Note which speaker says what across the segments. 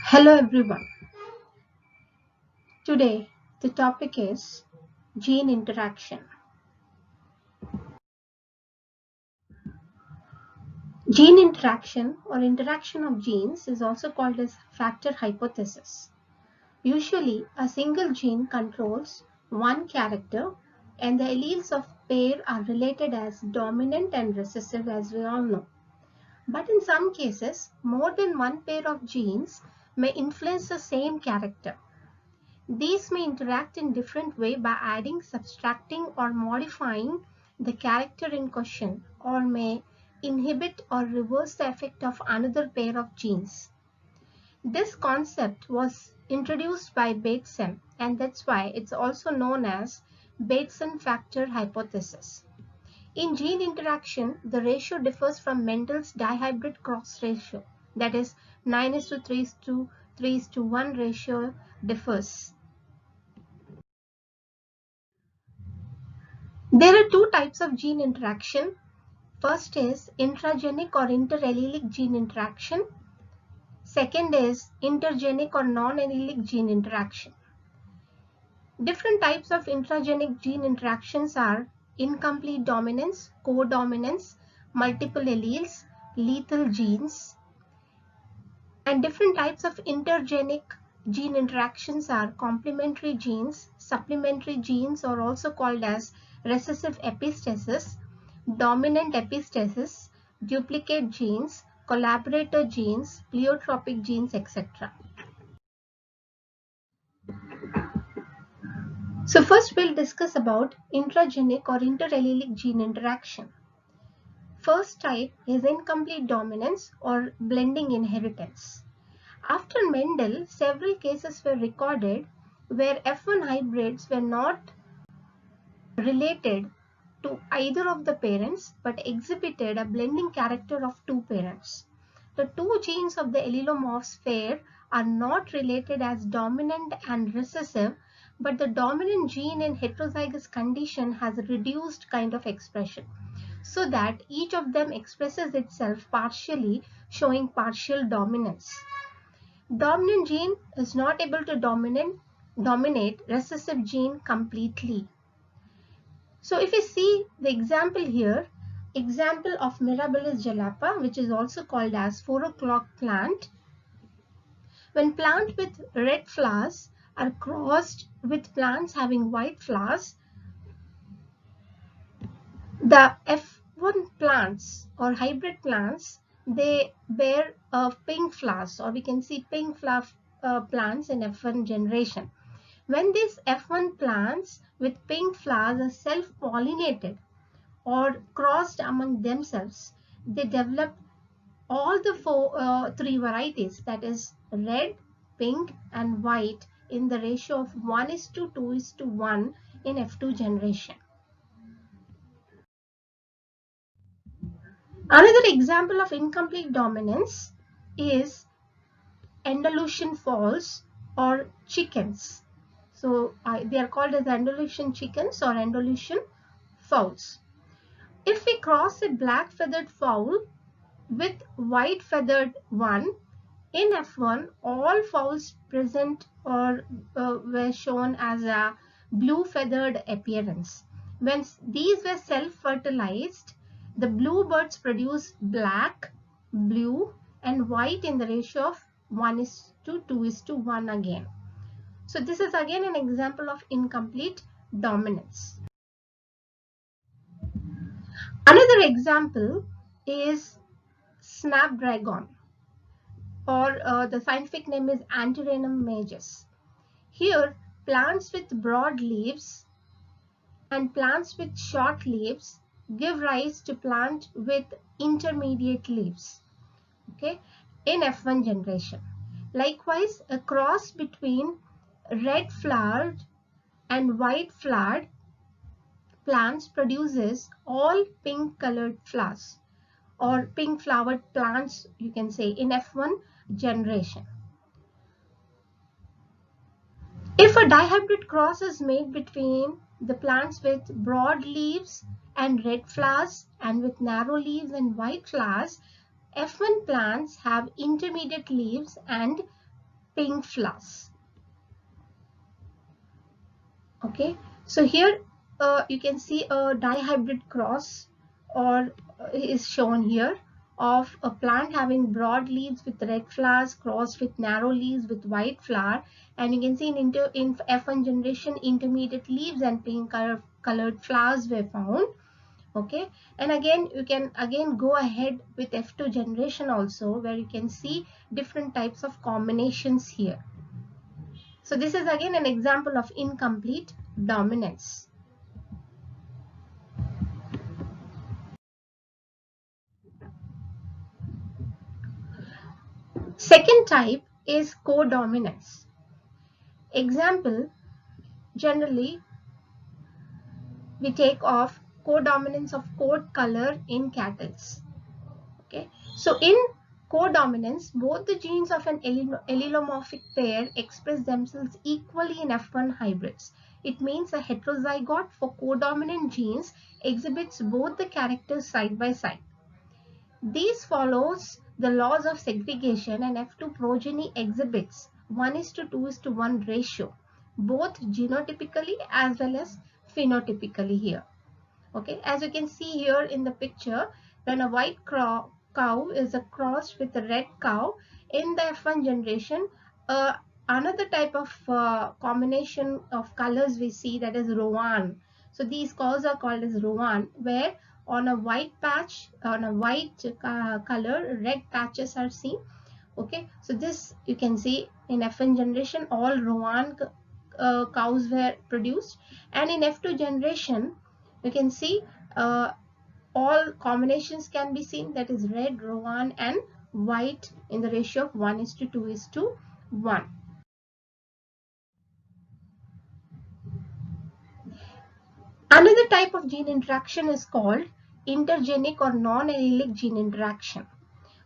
Speaker 1: Hello everyone. Today the topic is gene interaction. Gene interaction or interaction of genes is also called as factor hypothesis. Usually a single gene controls one character and the alleles of pair are related as dominant and recessive as we all know. But in some cases more than one pair of genes may influence the same character. These may interact in different way by adding, subtracting or modifying the character in question or may inhibit or reverse the effect of another pair of genes. This concept was introduced by Bateson and that's why it's also known as Bateson factor hypothesis. In gene interaction, the ratio differs from Mendel's dihybrid cross ratio, that is 9:3:3:1 ratio differs. There are two types of gene interaction. First is intragenic or interallelic gene interaction. Second is intergenic or non-allelic gene interaction. Different types of intragenic gene interactions are incomplete dominance, codominance, multiple alleles, lethal genes. And different types of intergenic gene interactions are complementary genes, supplementary genes or also called as recessive epistasis, dominant epistasis, duplicate genes, collaborator genes, pleiotropic genes, etc. So first we'll discuss about intragenic or interallelic gene interaction. First type is incomplete dominance or blending inheritance. After Mendel, several cases were recorded where F1 hybrids were not related to either of the parents but exhibited a blending character of two parents. The two genes of the allelomorphs pair are not related as dominant and recessive, but the dominant gene in heterozygous condition has a reduced kind of expression, so that each of them expresses itself partially, showing partial dominance. Dominant gene is not able to dominate recessive gene completely. So if you see the example here, example of Mirabilis jalapa, which is also called as 4 o'clock plant. When plants with red flowers are crossed with plants having white flowers, the F1 plants or hybrid plants, they bear pink flowers, or we can see pink flower plants in F1 generation. When these F1 plants with pink flowers are self-pollinated or crossed among themselves, they develop all the three varieties, that is red, pink and white, in the ratio of 1:2:1 in F2 generation. Another example of incomplete dominance is Andalusian fowls or chickens. So they are called as Andalusian chickens or Andalusian fowls. If we cross a black feathered fowl with white feathered one, in F1 all fowls present or were shown as a blue feathered appearance. When these were self-fertilized, the blue birds produce black, blue and white in the ratio of 1:2:1 again. So this is again an example of incomplete dominance. Another example is snapdragon, or the scientific name is Antirrhinum majus. Here, plants with broad leaves and plants with short leaves give rise to plants with intermediate leaves, okay, in F1 generation. Likewise, a cross between red flowered and white flowered plants produces all pink colored flowers, or pink flowered plants, you can say, in F1 generation. If a dihybrid cross is made between the plants with broad leaves and red flowers and with narrow leaves and white flowers, F1 plants have intermediate leaves and pink flowers. Okay, so here you can see a dihybrid cross or is shown here of a plant having broad leaves with red flowers crossed with narrow leaves with white flower, and you can see in F1 generation intermediate leaves and pink colored flowers were found. Okay, and again you can again go ahead with F2 generation also, where you can see different types of combinations here. So this is again an example of incomplete dominance. Second type is codominance. Example, generally we take of codominance of coat color in cattle. Okay, so in codominance, both the genes of an allelomorphic pair express themselves equally in F1 hybrids. It means a heterozygote for codominant genes exhibits both the characters side by side. This follows the laws of segregation, and F2 progeny exhibits 1:2:1 ratio, both genotypically as well as phenotypically here. Okay, as you can see here in the picture, when a white cow is a cross with a red cow in the F1 generation, another type of combination of colors we see, that is Rowan. So these cows are called as Rowan, where on a white patch, on a white color, red patches are seen. Okay, so this you can see in F1 generation all Rowan cows were produced, and in F2 generation you can see uh, all combinations can be seen, that is red, Rowan and white in the ratio of 1:2:1. Another type of gene interaction is called intergenic or non-allelic gene interaction.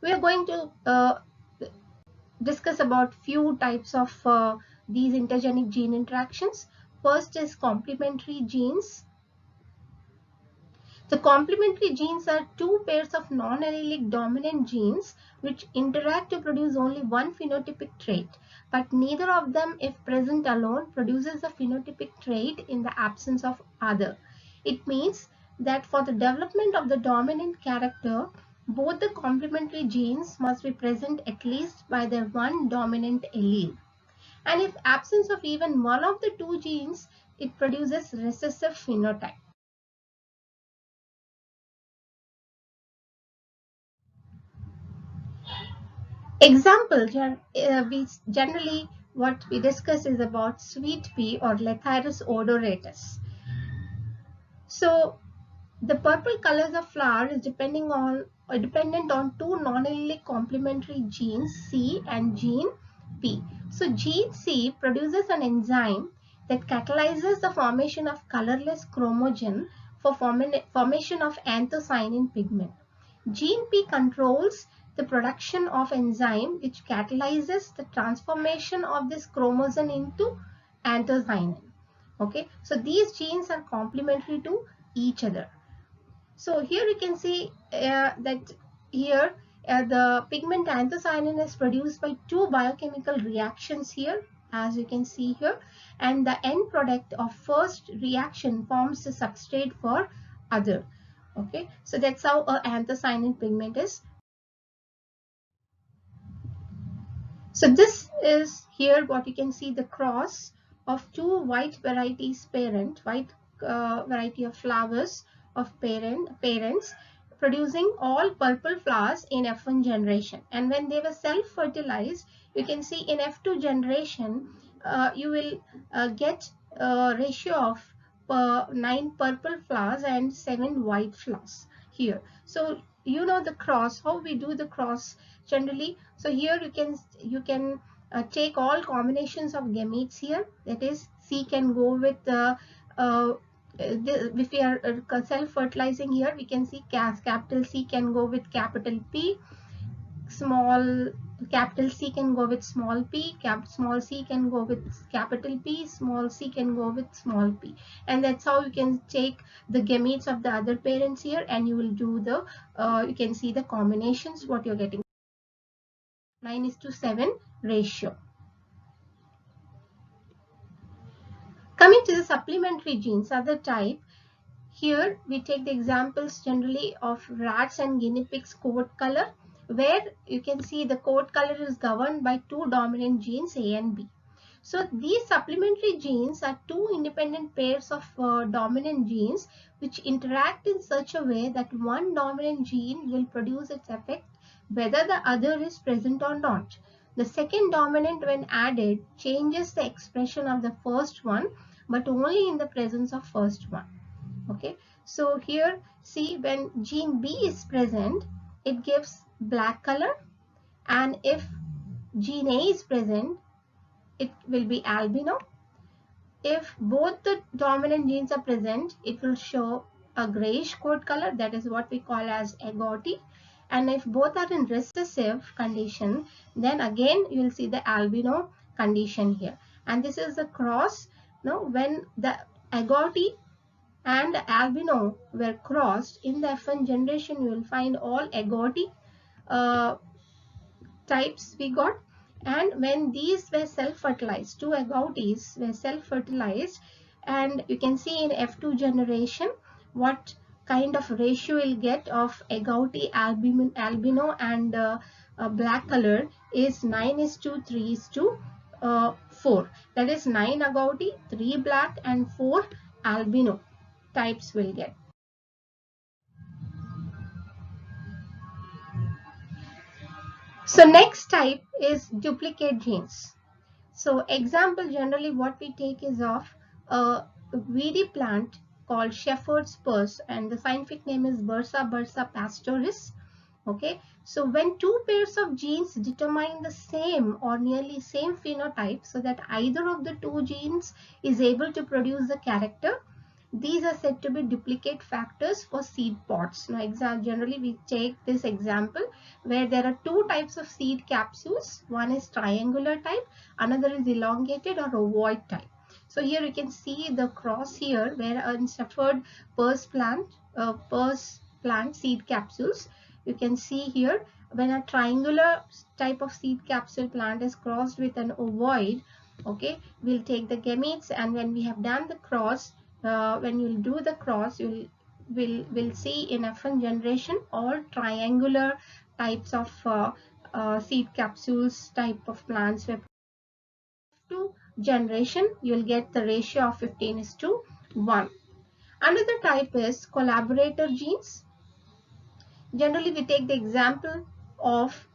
Speaker 1: We are going to discuss about few types of these intergenic gene interactions. First is complementary genes. The complementary genes are two pairs of non-allelic dominant genes which interact to produce only one phenotypic trait, but neither of them, if present alone, produces a phenotypic trait in the absence of other. It means that for the development of the dominant character, both the complementary genes must be present at least by their one dominant allele. And if absence of even one of the two genes, it produces recessive phenotype. Example, we generally what we discuss is about sweet pea or Lathyrus odoratus. So the purple colors of flower is dependent on two non-allelic complementary genes C and gene P. So gene C produces an enzyme that catalyzes the formation of colorless chromogen for formation of anthocyanin pigment. Gene P controls the production of enzyme which catalyzes the transformation of this chromosome into anthocyanin. Okay, so these genes are complementary to each other. So here you can see that here the pigment anthocyanin is produced by two biochemical reactions here, as you can see here, and the end product of first reaction forms the substrate for other. Okay, so that's how a anthocyanin pigment is. So this is here what you can see, the cross of two white varieties white variety of flowers of parents producing all purple flowers in F1 generation. And when they were self-fertilized, you can see in F2 generation, you will get a ratio of 9 purple flowers and 7 white flowers here. So you know the cross, how we do the cross generally. So here you can take all combinations of gametes here, that is C can go with if we are self-fertilizing here, we can see capital C can go with capital P, small capital C can go with small p, small c can go with capital P, small c can go with small p, and that's how you can take the gametes of the other parents here, and you will do the you can see the combinations what you're getting. 9:7 ratio. Coming to the supplementary genes, other type. Here we take the examples generally of rats and guinea pigs coat color, where you can see the coat color is governed by two dominant genes A and B. So these supplementary genes are two independent pairs of dominant genes which interact in such a way that one dominant gene will produce its effect whether the other is present or not. The second dominant, when added, changes the expression of the first one, but only in the presence of first one. Okay, so here see, when gene B is present, it gives black color, and if gene A is present, it will be albino. If both the dominant genes are present, it will show a grayish coat color, that is what we call as agouti. And if both are in recessive condition, then again you will see the albino condition here. And this is the cross. Now when the agouti and albino were crossed in the F1 generation, you will find all agouti types we got. And when these were self-fertilized, two agoutis were self-fertilized, and you can see in F2 generation what kind of ratio you'll get of agouti, albino and black color is 9:3:4. That is 9 agouti, 3 black and 4 albino types will get. So next type is duplicate genes. So example, generally what we take is of a weedy plant called shepherd's purse, and the scientific name is Bursa pastoris. Okay, so when two pairs of genes determine the same or nearly same phenotype, so that either of the two genes is able to produce the character, these are said to be duplicate factors for seed pods. Now, generally we take this example where there are two types of seed capsules. One is triangular type, another is elongated or ovoid type. So here you can see the cross here where in shepherd purse plant seed capsules. You can see here when a triangular type of seed capsule plant is crossed with an ovoid, okay, we'll take the gametes, and when we have done the cross, when you'll do the cross, will see in F1 generation all triangular types of seed capsules type of plants. Where F2 generation, you'll get the ratio of 15:1. Another type is collaborator genes. Generally, we take the example of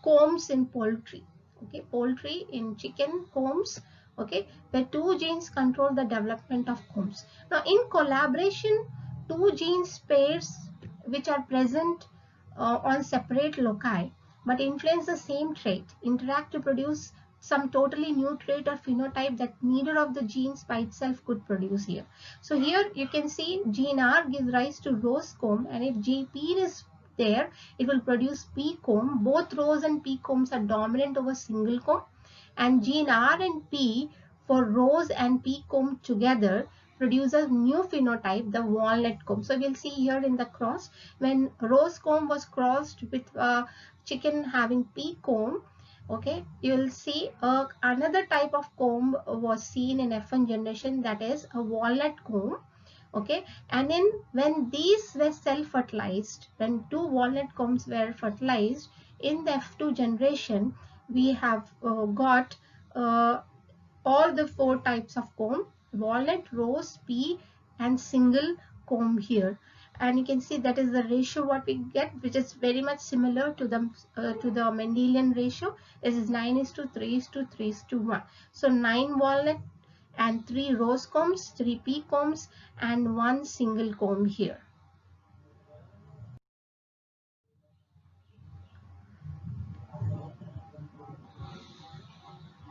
Speaker 1: combs in poultry. Okay, poultry in chicken combs. Okay, where two genes control the development of combs. Now, in collaboration, two genes pairs which are present on separate loci but influence the same trait interact to produce some totally new trait or phenotype that neither of the genes by itself could produce here. So here you can see gene R gives rise to rose comb, and if gene P is there, it will produce P comb. Both rose and P combs are dominant over single comb, and gene R and P for rose and P comb together produces new phenotype, the walnut comb. So we'll see here in the cross, when rose comb was crossed with chicken having P comb, okay, you will see another type of comb was seen in F1 generation, that is a walnut comb. Okay, and then when these were self-fertilized, when two walnut combs were fertilized in the F2 generation, we have got all the four types of comb: walnut, rose, pea, and single comb here. And you can see that is the ratio what we get, which is very much similar to the Mendelian ratio. This is 9:3:3:1. So 9 walnut and 3 rose combs, 3 pea combs, and 1 single comb here.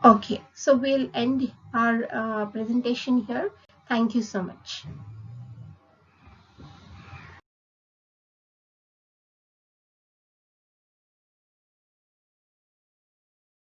Speaker 1: Okay, so we'll end our presentation here. Thank you so much.